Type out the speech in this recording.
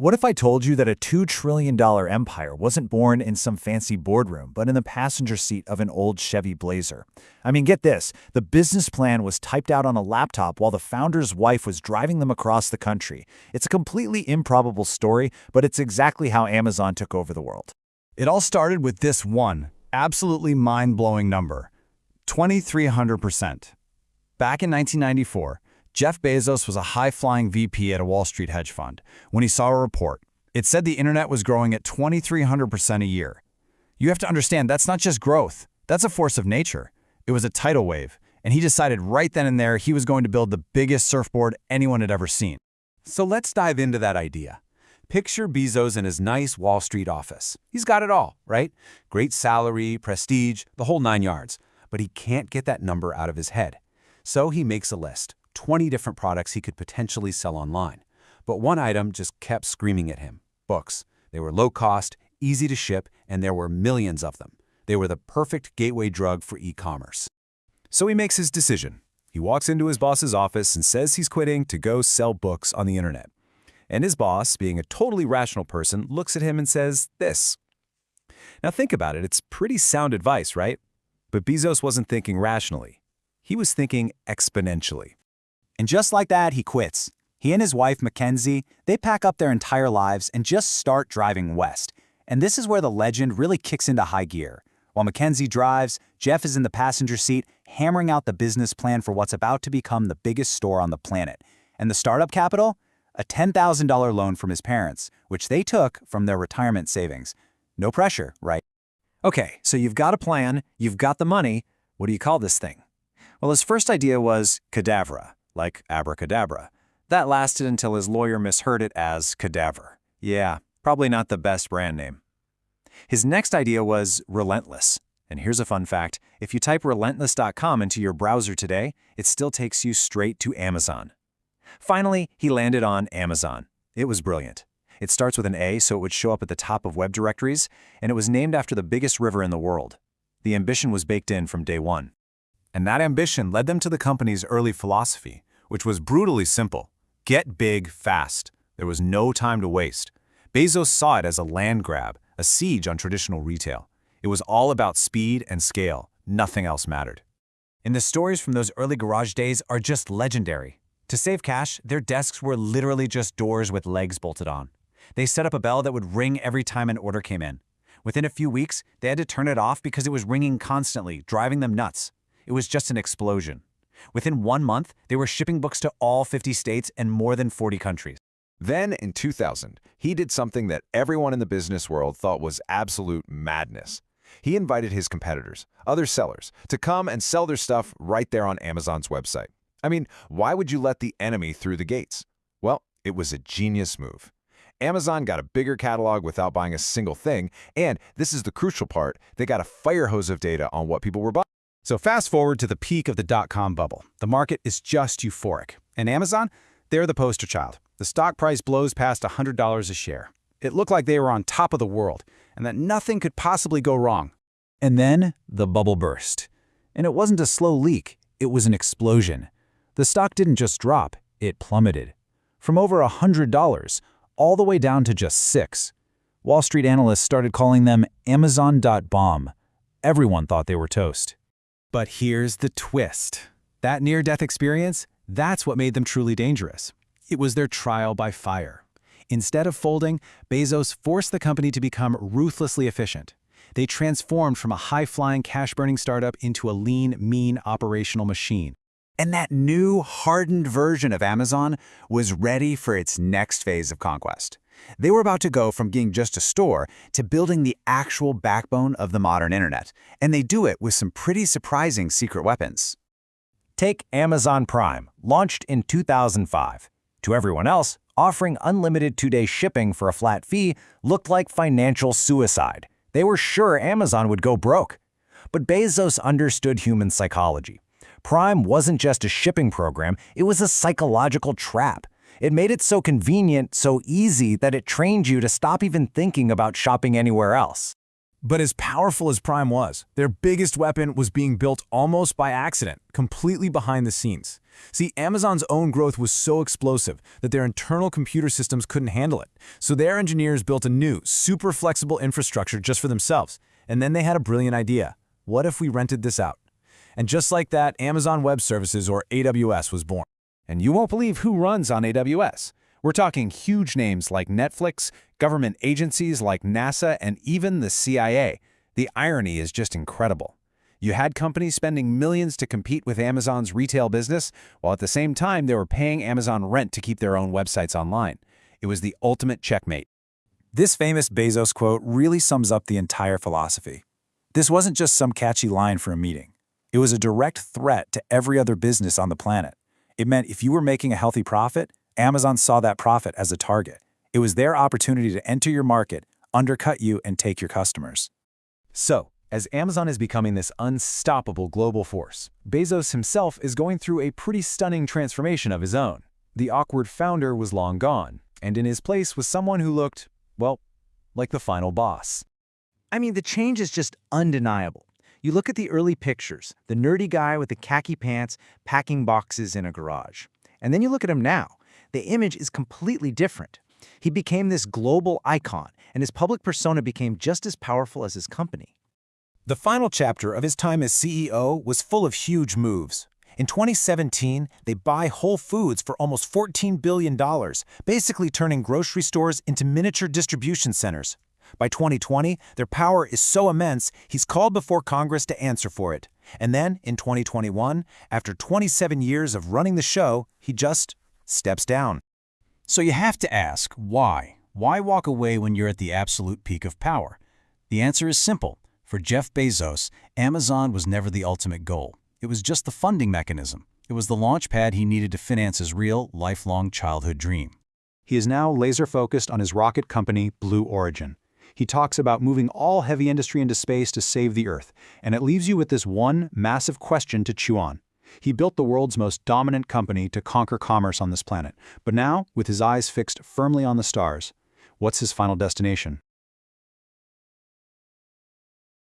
What if I told you that a $2 trillion empire wasn't born in some fancy boardroom, but in the passenger seat of an old Chevy Blazer? I mean, get this. The business plan was typed out on a laptop while the founder's wife was driving them across the country. It's a completely improbable story, but it's exactly how Amazon took over the world. It all started with this one absolutely mind-blowing number, 2,300%. Back in 1994, Jeff Bezos was a high-flying VP at a Wall Street hedge fund when he saw a report. It said the internet was growing at 2,300% a year. You have to understand, that's not just growth. That's a force of nature. It was a tidal wave, and he decided right then and there he was going to build the biggest surfboard anyone had ever seen. So let's dive into that idea. Picture Bezos in his nice Wall Street office. He's got it all, right? Great salary, prestige, the whole 9 yards. But he can't get that number out of his head. So he makes a list. 20 different products he could potentially sell online. But one item just kept screaming at him: books. They were low cost, easy to ship, and there were millions of them. They were the perfect gateway drug for e-commerce. So he makes his decision. He walks into his boss's office and says he's quitting to go sell books on the internet. And his boss, being a totally rational person, looks at him and says this. Now think about it, it's pretty sound advice, right? But Bezos wasn't thinking rationally. He was thinking exponentially. And just like that, he quits. He and his wife, Mackenzie, they pack up their entire lives and just start driving west. And this is where the legend really kicks into high gear. While Mackenzie drives, Jeff is in the passenger seat, hammering out the business plan for what's about to become the biggest store on the planet. And the startup capital? A $10,000 loan from his parents, which they took from their retirement savings. No pressure, right? Okay, so you've got a plan, you've got the money. What do you call this thing? Well, his first idea was cadavra, like abracadabra. That lasted until his lawyer misheard it as cadaver. Yeah, probably not the best brand name. His next idea was relentless. And here's a fun fact. If you type relentless.com into your browser today, it still takes you straight to Amazon. Finally, he landed on Amazon. It was brilliant. It starts with an A, so it would show up at the top of web directories, and it was named after the biggest river in the world. The ambition was baked in from day one. And that ambition led them to the company's early philosophy, which was brutally simple. Get big fast. There was no time to waste. Bezos saw it as a land grab, a siege on traditional retail. It was all about speed and scale. Nothing else mattered. And the stories from those early garage days are just legendary. To save cash, their desks were literally just doors with legs bolted on. They set up a bell that would ring every time an order came in. Within a few weeks, they had to turn it off because it was ringing constantly, driving them nuts. It was just an explosion. Within 1 month, they were shipping books to all 50 states and more than 40 countries. Then, in 2000, he did something that everyone in the business world thought was absolute madness. He invited his competitors, other sellers, to come and sell their stuff right there on Amazon's website. I mean, why would you let the enemy through the gates? Well, it was a genius move. Amazon got a bigger catalog without buying a single thing, and this is the crucial part, they got a fire hose of data on what people were buying. So fast forward to the peak of the dot-com bubble. The market is just euphoric. And Amazon, they're the poster child. The stock price blows past $100 a share. It looked like they were on top of the world, and that nothing could possibly go wrong. And then the bubble burst. And it wasn't a slow leak, it was an explosion. The stock didn't just drop, it plummeted. From over $100, all the way down to just $6. Wall Street analysts started calling them Amazon.bomb. Everyone thought they were toast. But here's the twist. That near-death experience, that's what made them truly dangerous. It was their trial by fire. Instead of folding, Bezos forced the company to become ruthlessly efficient. They transformed from a high-flying, cash-burning startup into a lean, mean operational machine. And that new, hardened version of Amazon was ready for its next phase of conquest. They were about to go from being just a store to building the actual backbone of the modern internet, and they do it with some pretty surprising secret weapons. Take Amazon Prime, launched in 2005. To everyone else, offering unlimited 2-day shipping for a flat fee looked like financial suicide. They were sure Amazon would go broke. But Bezos understood human psychology. Prime wasn't just a shipping program, it was a psychological trap. It made it so convenient, so easy, that it trained you to stop even thinking about shopping anywhere else. But as powerful as Prime was, their biggest weapon was being built almost by accident, completely behind the scenes. See, Amazon's own growth was so explosive that their internal computer systems couldn't handle it. So their engineers built a new, super flexible infrastructure just for themselves. And then they had a brilliant idea. What if we rented this out? And just like that, Amazon Web Services, or AWS, was born. And you won't believe who runs on AWS. We're talking huge names like Netflix, government agencies like NASA, and even the CIA. The irony is just incredible. You had companies spending millions to compete with Amazon's retail business, while at the same time they were paying Amazon rent to keep their own websites online. It was the ultimate checkmate. This famous Bezos quote really sums up the entire philosophy. This wasn't just some catchy line for a meeting. It was a direct threat to every other business on the planet. It meant if you were making a healthy profit, Amazon saw that profit as a target. It was their opportunity to enter your market, undercut you, and take your customers. So, as Amazon is becoming this unstoppable global force, Bezos himself is going through a pretty stunning transformation of his own. The awkward founder was long gone, and in his place was someone who looked, well, like the final boss. I mean, the change is just undeniable. You look at the early pictures, the nerdy guy with the khaki pants packing boxes in a garage. And then you look at him now. The image is completely different. He became this global icon, and his public persona became just as powerful as his company. The final chapter of his time as CEO was full of huge moves. In 2017, they buy Whole Foods for almost $14 billion, basically turning grocery stores into miniature distribution centers. By 2020, their power is so immense, he's called before Congress to answer for it. And then, in 2021, after 27 years of running the show, he just steps down. So you have to ask, why? Why walk away when you're at the absolute peak of power? The answer is simple. For Jeff Bezos, Amazon was never the ultimate goal. It was just the funding mechanism. It was the launch pad he needed to finance his real, lifelong childhood dream. He is now laser-focused on his rocket company, Blue Origin. He talks about moving all heavy industry into space to save the Earth, and it leaves you with this one massive question to chew on. He built the world's most dominant company to conquer commerce on this planet, but now, with his eyes fixed firmly on the stars, what's his final destination?